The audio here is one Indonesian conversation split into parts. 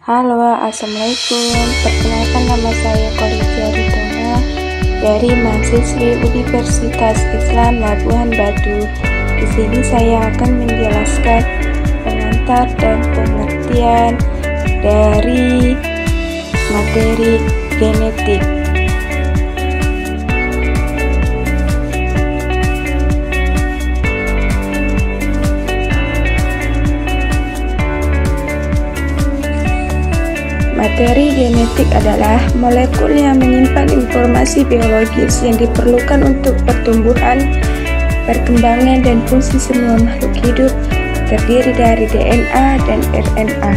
Halo, assalamualaikum. Perkenalkan, nama saya Khadijah Ridhona dari mahasiswi Universitas Islam Labuhan Batu. Di sini saya akan menjelaskan pengantar dan pengertian dari materi genetik. Materi genetik adalah molekul yang menyimpan informasi biologis yang diperlukan untuk pertumbuhan, perkembangan, dan fungsi semua makhluk hidup, terdiri dari DNA dan RNA.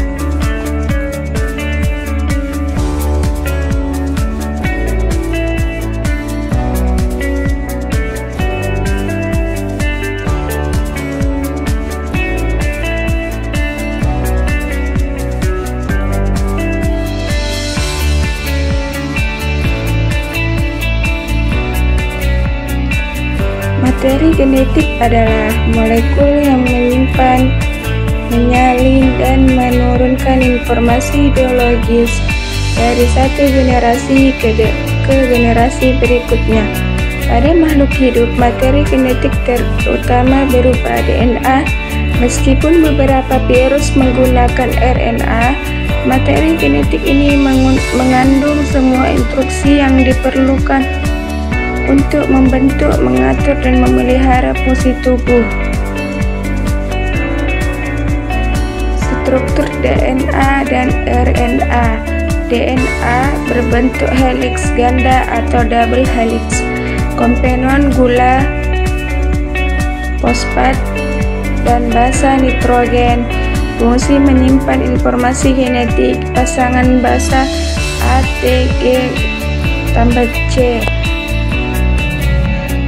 Materi genetik adalah molekul yang menyimpan, menyalin, dan menurunkan informasi biologis dari satu generasi ke generasi berikutnya. Pada makhluk hidup, materi genetik terutama berupa DNA. Meskipun beberapa virus menggunakan RNA, materi genetik ini mengandung semua instruksi yang diperlukan untuk membentuk, mengatur, dan memelihara fungsi tubuh. Struktur DNA dan RNA. DNA berbentuk heliks ganda atau double helix. Komponen gula, fosfat, dan basa nitrogen. Fungsi menyimpan informasi genetik. Pasangan basa A, T, G tambah C.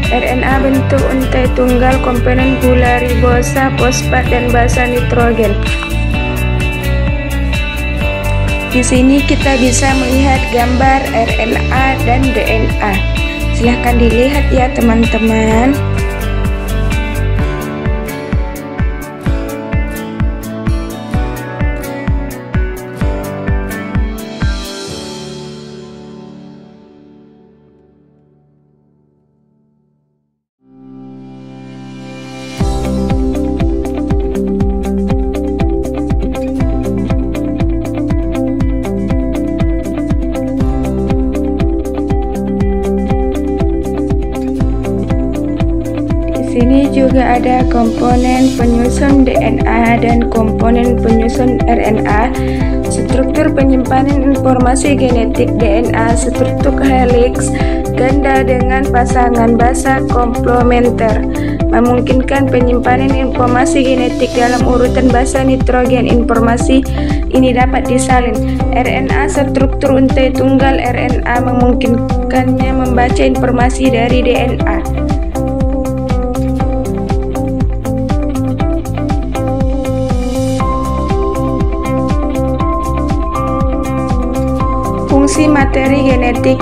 RNA bentuk untai tunggal, komponen gula, ribosa, fosfat, dan basa nitrogen. Di sini kita bisa melihat gambar RNA dan DNA. Silahkan dilihat ya teman-teman. Di sini juga ada komponen penyusun DNA dan komponen penyusun RNA. Struktur penyimpanan informasi genetik DNA, struktur heliks ganda dengan pasangan basa komplementer, memungkinkan penyimpanan informasi genetik dalam urutan basa nitrogen. Informasi ini dapat disalin. RNA, struktur untai tunggal RNA, memungkinkannya membaca informasi dari DNA. Fungsi materi genetik.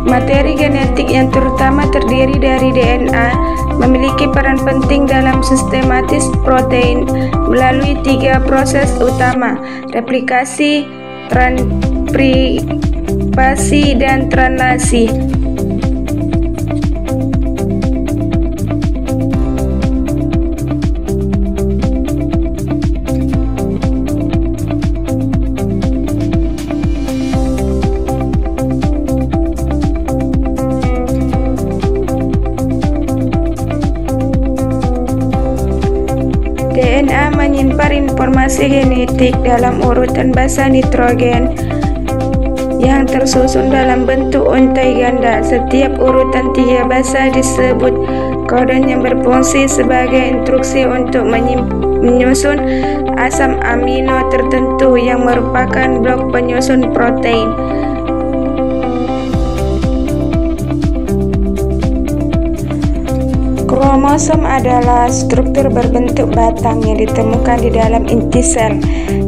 Materi genetik yang terutama terdiri dari DNA memiliki peran penting dalam sistematis protein melalui 3 proses utama: replikasi, transkripsi, dan translasi. DNA menyimpan informasi genetik dalam urutan basa nitrogen yang tersusun dalam bentuk untai ganda. Setiap urutan 3 basa disebut koden yang berfungsi sebagai instruksi untuk menyusun asam amino tertentu yang merupakan blok penyusun protein. Kromosom adalah struktur berbentuk batang yang ditemukan di dalam inti sel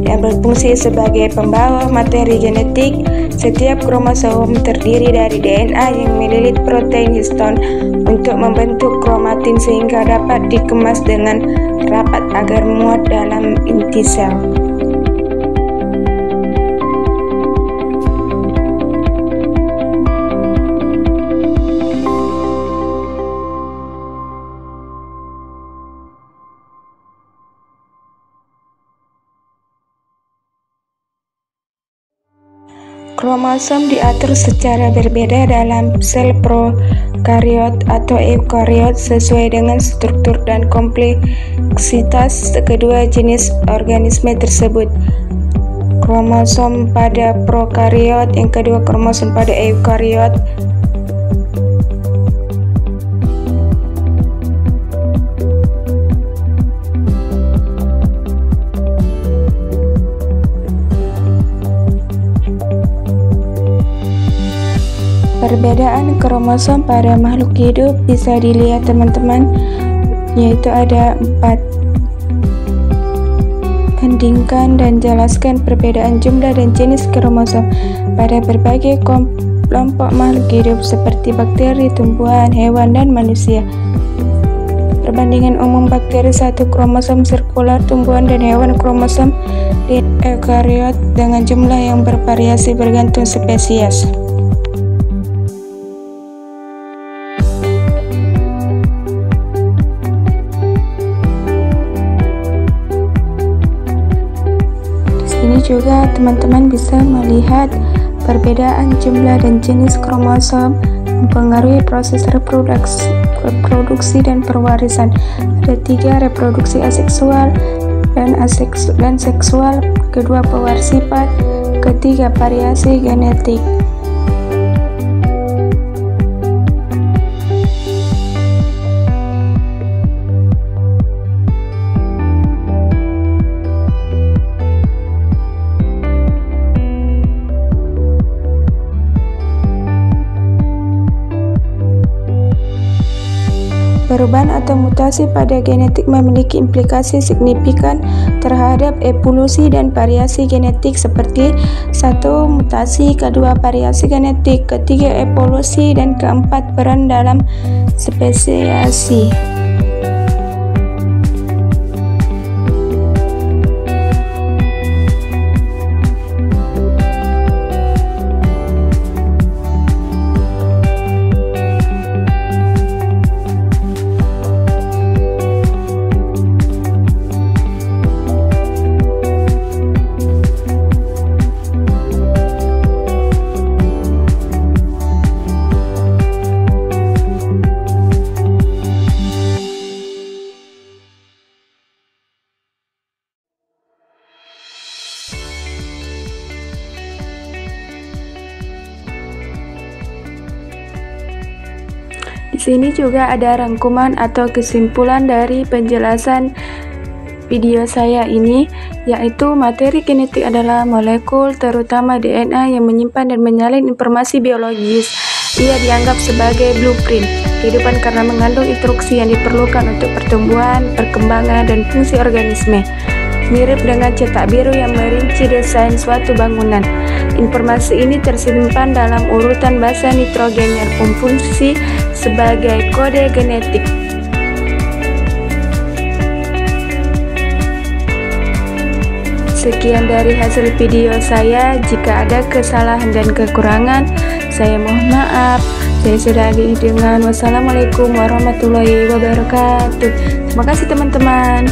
yang berfungsi sebagai pembawa materi genetik. Setiap kromosom terdiri dari DNA yang melilit protein histon untuk membentuk kromatin sehingga dapat dikemas dengan rapat agar muat dalam inti sel. Kromosom diatur secara berbeda dalam sel prokariot atau eukariot sesuai dengan struktur dan kompleksitas kedua jenis organisme tersebut. Kromosom pada prokariot, yang kedua kromosom pada eukariot. Perbedaan kromosom pada makhluk hidup bisa dilihat teman-teman, yaitu ada 4. Bandingkan dan jelaskan perbedaan jumlah dan jenis kromosom pada berbagai kelompok makhluk hidup seperti bakteri, tumbuhan, hewan, dan manusia. Perbandingan umum bakteri 1 kromosom sirkular, tumbuhan dan hewan kromosom di eukariot dengan jumlah yang bervariasi bergantung spesies. Ini juga teman-teman bisa melihat perbedaan jumlah dan jenis kromosom mempengaruhi proses reproduksi dan perwarisan. Ada 3, reproduksi aseksual dan seksual, kedua pewarsipat, ketiga variasi genetik. Perubahan atau mutasi pada genetik memiliki implikasi signifikan terhadap evolusi dan variasi genetik seperti 1. Mutasi, kedua variasi genetik, ketiga evolusi, dan keempat peran dalam spesiasi. Di sini juga ada rangkuman atau kesimpulan dari penjelasan video saya ini, yaitu materi genetik adalah molekul, terutama DNA, yang menyimpan dan menyalin informasi biologis. Ia dianggap sebagai blueprint kehidupan karena mengandung instruksi yang diperlukan untuk pertumbuhan, perkembangan, dan fungsi organisme. Mirip dengan cetak biru yang merinci desain suatu bangunan. Informasi ini tersimpan dalam urutan basa nitrogen yang berfungsi sebagai kode genetik. Sekian dari hasil video saya. Jika ada kesalahan dan kekurangan, saya mohon maaf. Saya sudah akhiri dengan wassalamualaikum warahmatullahi wabarakatuh. Terima kasih teman-teman.